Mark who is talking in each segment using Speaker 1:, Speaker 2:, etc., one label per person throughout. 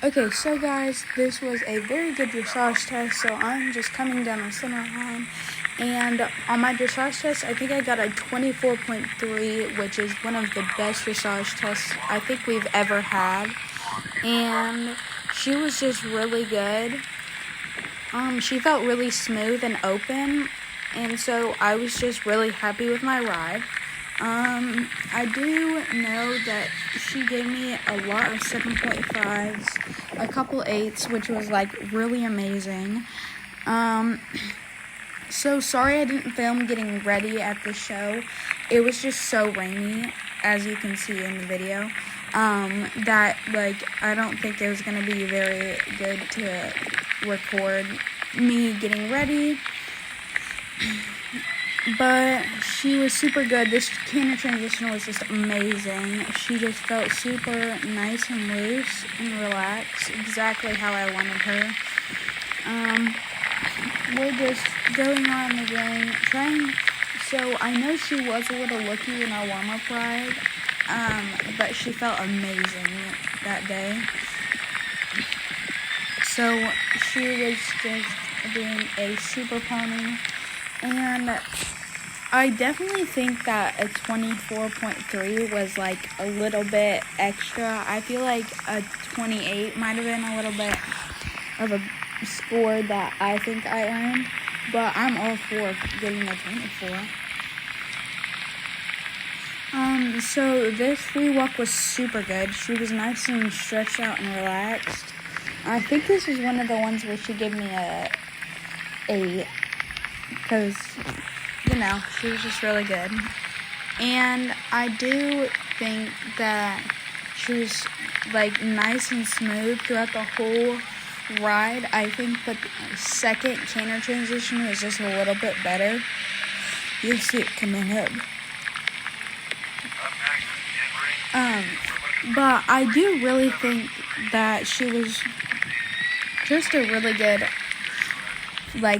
Speaker 1: Okay, so guys, this was a very good dressage test, so I'm just coming down the center line, and on my dressage test, I think I got a 24.3, which is one of the best dressage tests I think we've ever had, and she was just really good. She felt really smooth and open, and so I was just really happy with my ride. I do know that she gave me a lot of 7.5s, a couple 8s, which was really amazing. So sorry I didn't film getting ready at the show. It was just so rainy, as you can see in the video, that I don't think it was going to be very good to record me getting ready. But she was super good. This canter transition was just amazing. She just felt super nice and loose and relaxed, exactly how I wanted her. We're just going on the ring, so I know she was a little looky in our warm-up ride, but she felt amazing that day. So she was just being a super pony, and I definitely think that a 24.3 was a little bit extra. I feel like a 28 might have been a little bit of a score that I think I earned, but I'm all for getting a 24. So this free walk was super good. She was nice and stretched out and relaxed. I think this is one of the ones where she gave me a 8, because she was just really good. And I do think that she was nice and smooth throughout the whole ride. I think the second canter transition was just a little bit better. You'll see it coming up. But I do really think that she was just a really good,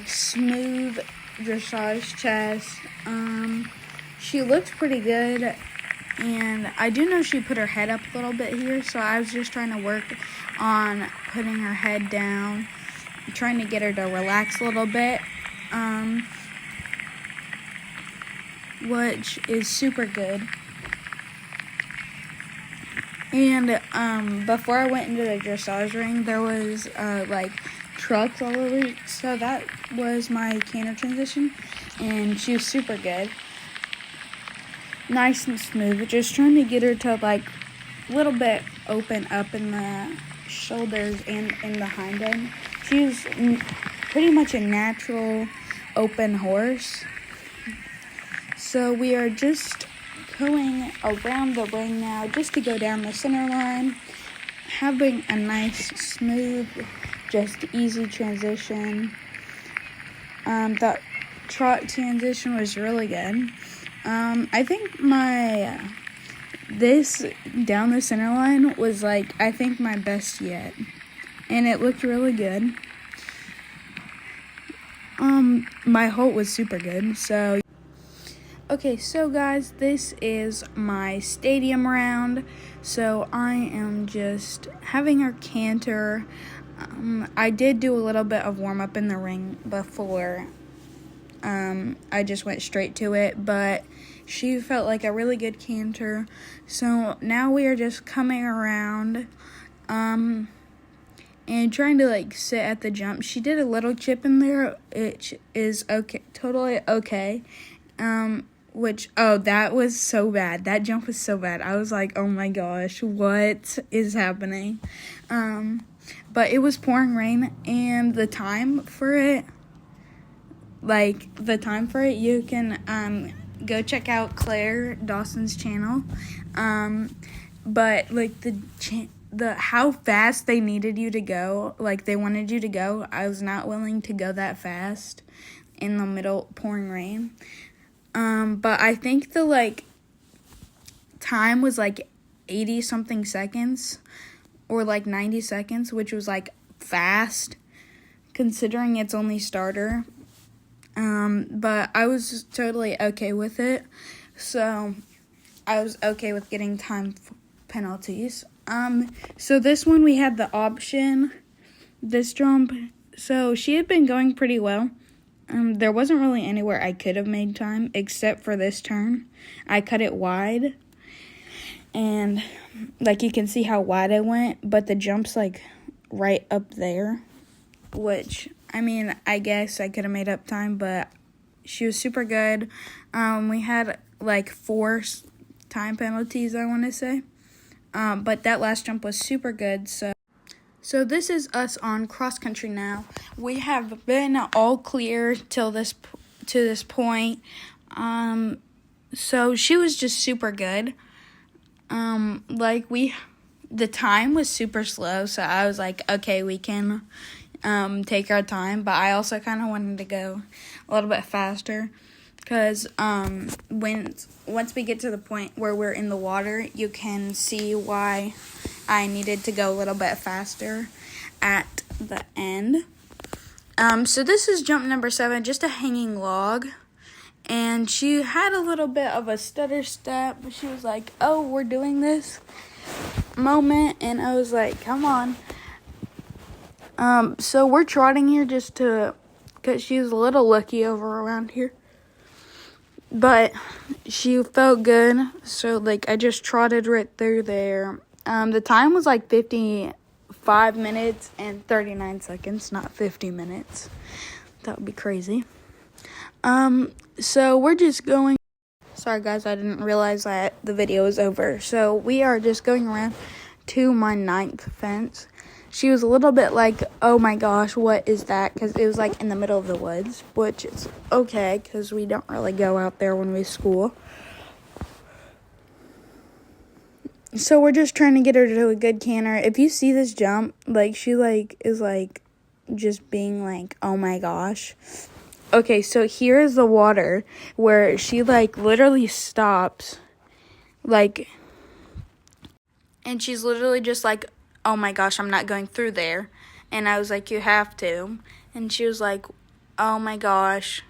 Speaker 1: smooth dressage test. She looked pretty good, and I do know she put her head up a little bit here, so I was just trying to work on putting her head down, trying to get her to relax a little bit, which is super good. And before I went into the dressage ring, there was trucks all over, so that was my canter transition, and she was super good, nice and smooth. Just trying to get her to a little bit open up in the shoulders and in the hind end. She's pretty much a natural open horse. So we are just going around the ring now just to go down the center line, having a nice, smooth, just easy transition. That trot transition was really good. I think this down the center line was I think my best yet, and it looked really good. My halt was super good, so. Okay, so guys, this is my stadium round. So I am just having her canter. I did do a little bit of warm up in the ring before. I just went straight to it, but she felt like a really good canter. So now we are just coming around, and trying to sit at the jump. She did a little chip in there, which is okay, totally okay. That was so bad. That jump was so bad. I was like, oh my gosh, what is happening? But it was pouring rain, and the time for it, you can, go check out Claire Dawson's channel. But, the how fast they needed you to go, they wanted you to go, I was not willing to go that fast in the middle pouring rain. But I think the, time was, 80-something seconds, or, 90 seconds, which was, fast, considering it's only starter. But I was totally okay with it, so I was okay with getting time penalties. So this one we had the option, this jump. So she had been going pretty well. There wasn't really anywhere I could have made time except for this turn. I cut it wide. And, like, you can see how wide I went. But the jump's, like, right up there. Which, I mean, I guess I could have made up time. But she was super good. We had, like, 4 time penalties, I want to say. But that last jump was super good. So this is us on cross country now. We have been all clear to this point. So she was just super good. The time was super slow, so I was like, okay, we can take our time. But I also kind of wanted to go a little bit faster. Because once we get to the point where we're in the water, you can see why I needed to go a little bit faster at the end. So this is jump number 7, just a hanging log. And she had a little bit of a stutter step. She was like, oh, we're doing this moment. And I was like, come on. So we're trotting here because she's a little lucky over around here. But she felt good, so, like, I just trotted right through there. The time was, like, 55 minutes and 39 seconds, not 50 minutes. That would be crazy. So we're just going... Sorry, guys, I didn't realize that the video was over. So we are just going around to my 9th fence. She was a little bit like, oh my gosh, what is that? Because it was like in the middle of the woods, which is okay because we don't really go out there when we school. So we're just trying to get her to a good canter. If you see this jump, like she like is like just being like, oh my gosh. Okay, so here is the water where she like literally stops, like, and she's literally just like, oh my gosh, I'm not going through there. And I was like, you have to. And she was like, oh my gosh.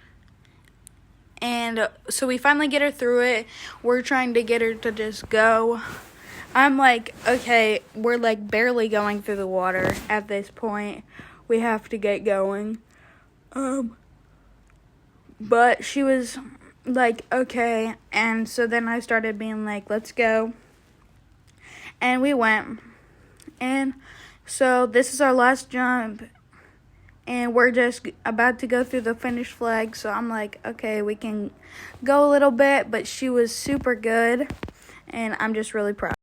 Speaker 1: And so we finally get her through it. We're trying to get her to just go. I'm like, okay, we're like barely going through the water at this point. We have to get going. But she was like, okay. And so then I started being like, let's go. And we went. And so this is our last jump, and we're just about to go through the finish flag. So I'm like, okay, we can go a little bit, but she was super good, and I'm just really proud.